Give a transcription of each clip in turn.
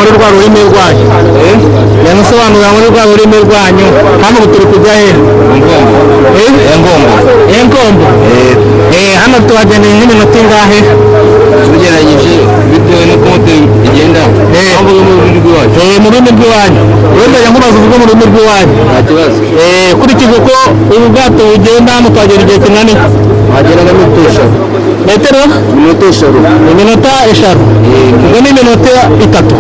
muri rwa rurimi rwanyu yamusobanurira muri rwa rurimi rwanyu hano turi kujya he Engombo hano tuhageneye nk'iminota ingahe tugeranyije bitewe no konti igenda avuga mu rurimi rwacu mu rurimi rw'iwanyu wenda nkubaza uvuga mu rurimi rw'iwanyu nta kibazo kurikije ko ubu bwato bugenda hano twagera igihe kingana iki wagera nka metero iminota eshanu ubwo ni iminota itatu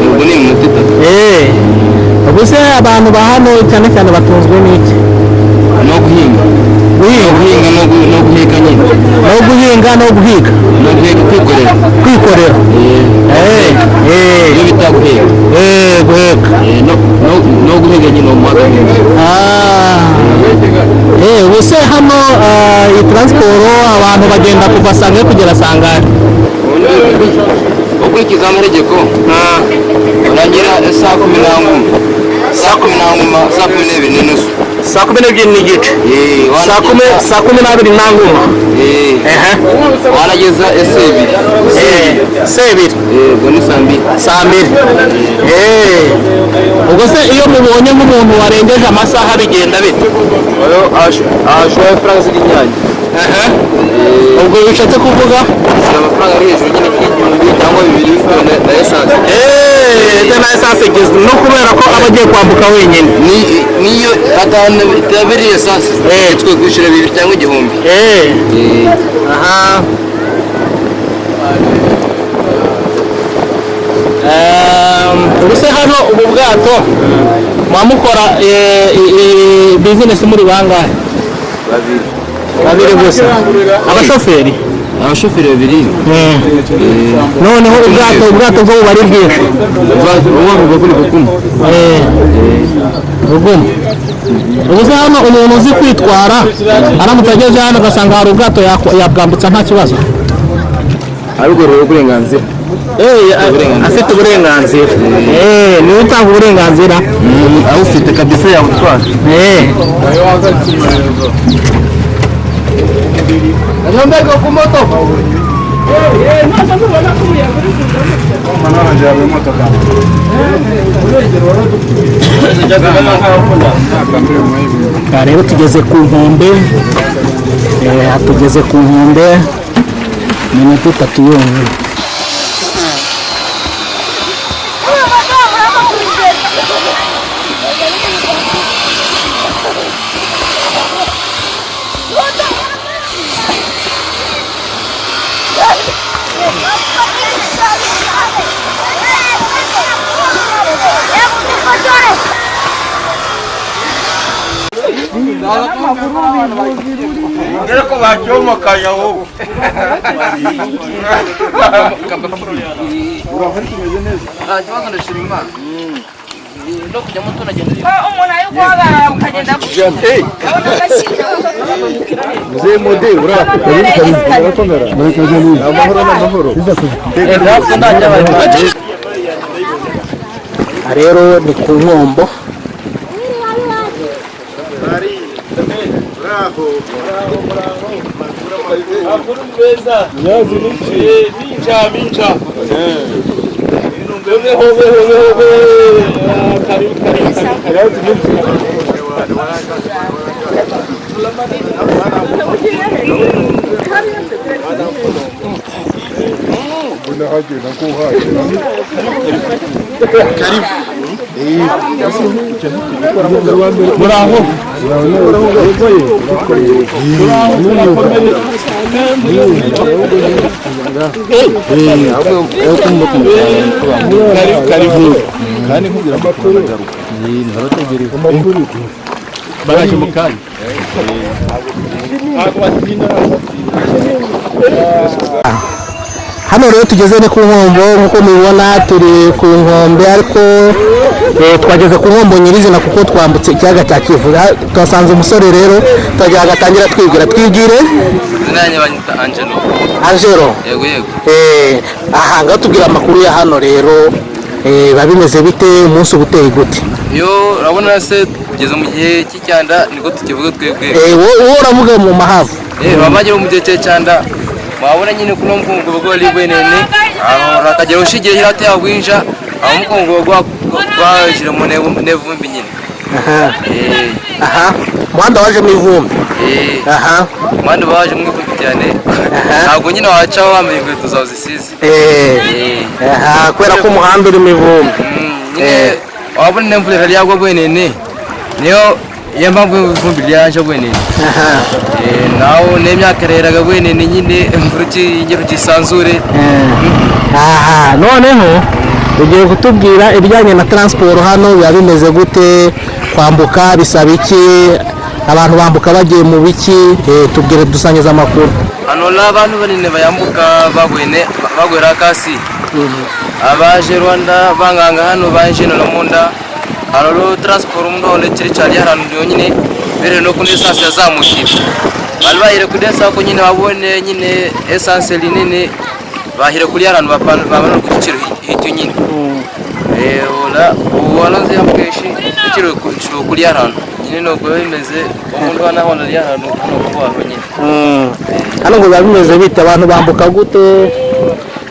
ubwo se abantu ba hano cyane cyane batunzwe n'iki no guhinga no guhiga nyine no guhiga kwikorera iyo bita guhiga no guhiga nyine mu magambo ubuse hano iyi taransiporo abantu bagenda kuva Sangare kugera Sangare ukurikiza amategeko urangira saa 10 n'inusu saa 12 n'igice saa 12 n'anguma wanageza sebiri ubwo ni saa 2 ubwo se iyo mubonye nk'umuntu warengeje amasaha bigenda bite ashobora amafaranga z'inyanya ubwo bishatse kuvuga amafaranga ari hejuru nyine y'igihumbi cyangwa 2 bitewe na esanse na esanse igeze no kubera ko aba agiye kwambuka wenyine niyo atabiri esanse twe kwishyura 2 cyangwa 1,000 ubuse hano ubu bwato mwamukora bizinesi muri bangahe babiri gusa abashoferi 2 noneho ubwato bwo bari bwinshi ubuse hano umuntu uzi kwitwara aramutse ageze hano agasanga hari ubwato yabwambutsa nta kibazo ariko rero uburenganzira afite uburenganzira niwe utanga uburenganzira awufite kabisa yawutwara Nyombego ku moto rero tugeze ku nkombe minota 3 yonyine Kira ko bacoma kaya wowe. Kibazo ndashima Imana. No kujya moto nagenda. Umuntu ari guhagarara mukagenda Jante. Mzee mode urakomera. Amahoro. rero ni ku Nkombo hano rero tugeze ni ku Nkombo nkuko mubibona turi ku nkombe ariko twageze ku Nkombo nyirizina kuko twambutse ikiyaga cya Kivu twasanze umusore rero twagira agatangira twibwire nanye banyita Angelo yego aha ngaho tubwira amakuru ya hano rero babimeze bite umunsi ubuteye gute yo urabona se tugeze mu gihe cy'icyanda niko tukivuga twebwe wowe uravuga mu mahavu bamagire mu gihe cy'icyanda wabona nyine kuno mkungu bwo libwe nene aho rakagera ushigire hirate yagwinja amukongo gwajire mu nevumbi nyine. Aha muhanda waje mu ivumbi. Aha muhanda waje mu ivumbi cyane. Ntabwo nyine waca wambaye inkweto zawe zisize. Aha kwera ko umuhanda uri mu ivumbi. Wabona nemvura yagwa bwenene niyo yamba ivumbi ryaje bwenene. Naho nemyaka reraga bwenene nyine mvuruki ingero gisanzure. Aha noneho ugiye kutubwira ibijyanye na transport hano biba bimeze gute, kwambuka bisaba iki, abantu bambuka bagiye mu biki, tubwire dusangiza amakuru. Hano abantu banene bayambuka bagwera kasi. Abaje Rwanda banganga hano baje no munda aroro transport mundo ne kiri cyari harano nyine bere no kune essence yazamukira bali bahire kudesa ko nyine babone nyine essence linene bahire kuri harano bapana ku giciro hito nyine wala nzi amkeshi giciro kuri harano nyine no go bimeze umuntu wana hona harano kuba nyine hano ngo bimeze bite abantu bambuka gute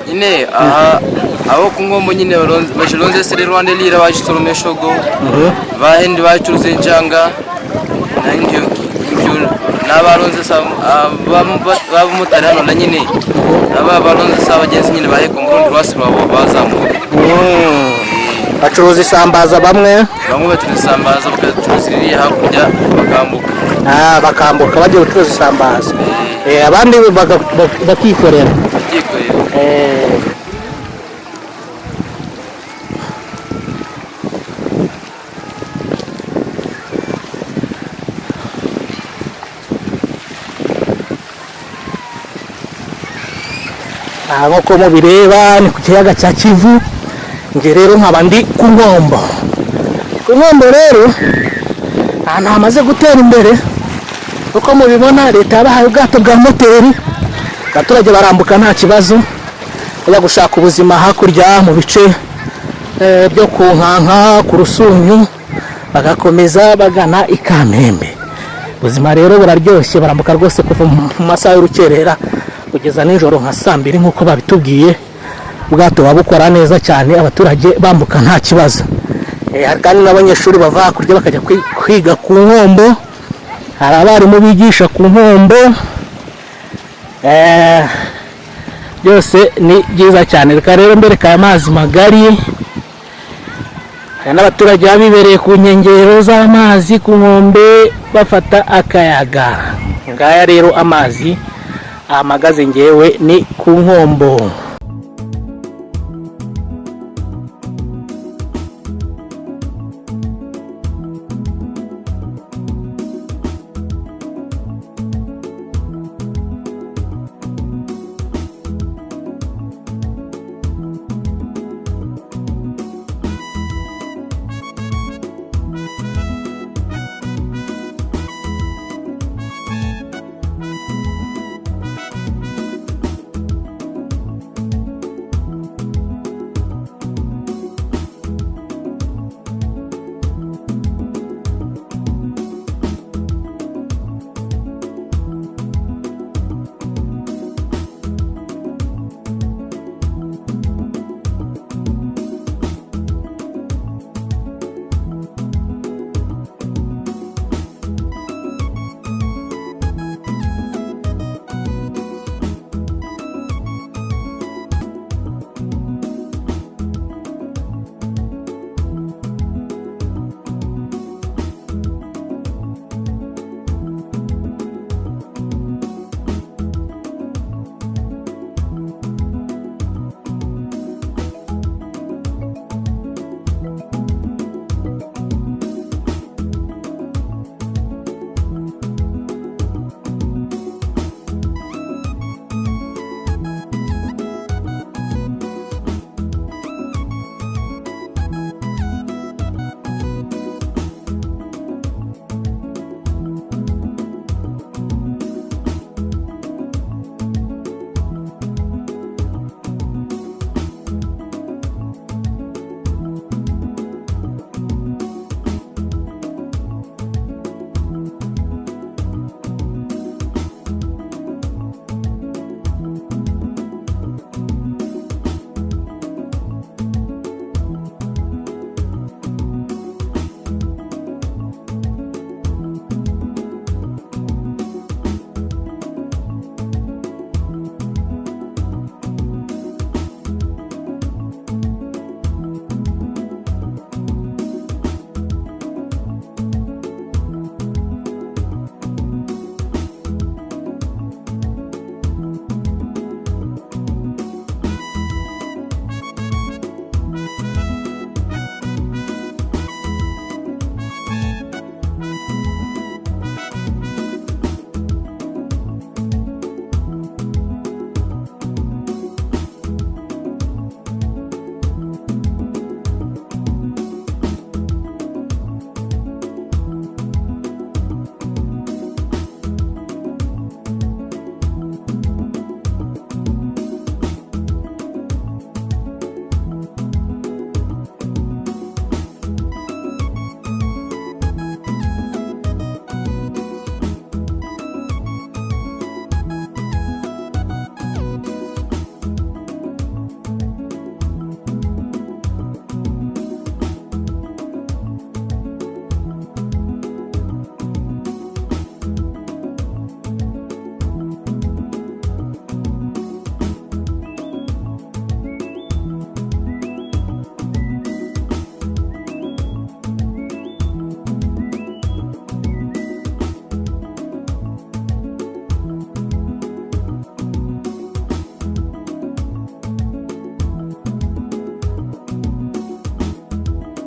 nyine aha abo kungombo nyine bashilonze sere Rwanda lira bachitoromeshogo bahindi bachuruze njanga na ndio n'abaronze babumutari hano na nyine abaronze abagenzi nyine baheko mu rundi rwasi babo bazamuka bacuruza isambaza bamwe bacuruza isambaza bakacuruza iri hakurya bakambuka bakambuka bagiye gucuruza isambaza abandi bakikorera nk'uko mubireba ni ku kiyaga cya Kivu. Nge rero nkaba ndi ku Nkombo. Ku Nkombo rero ahantu hamaze gutera imbere uko mubibona, leta yabahaye ubwato bwa moteri, abaturage barambuka nta kibazo bajya gushaka ubuzima hakurya mu bice byo ku Nkanka, ku Rusunyu, bagakomeza bagana i Kamembe. Ubuzima rero buraryoshye, barambuka rwose kuva mu masaha y'urukerera kugeza nijoro nka 2:00 nk'uko babitubwiye. Ubwato babukora neza cyane, abaturage bambuka nta kibazo. Hari kandi n'abanyeshuri bava hakurya bakajya kwiga ku Nkombo, hari abarimu bigisha ku Nkombo. Byose ni byiza cyane. Reka rero mbereka amazi magari, hari n'abaturage babibereye ku nkengero z'amazi ku nkombe bafata akayaga. Ngaya rero amazi amagaze ngewe ni ku Nkombo.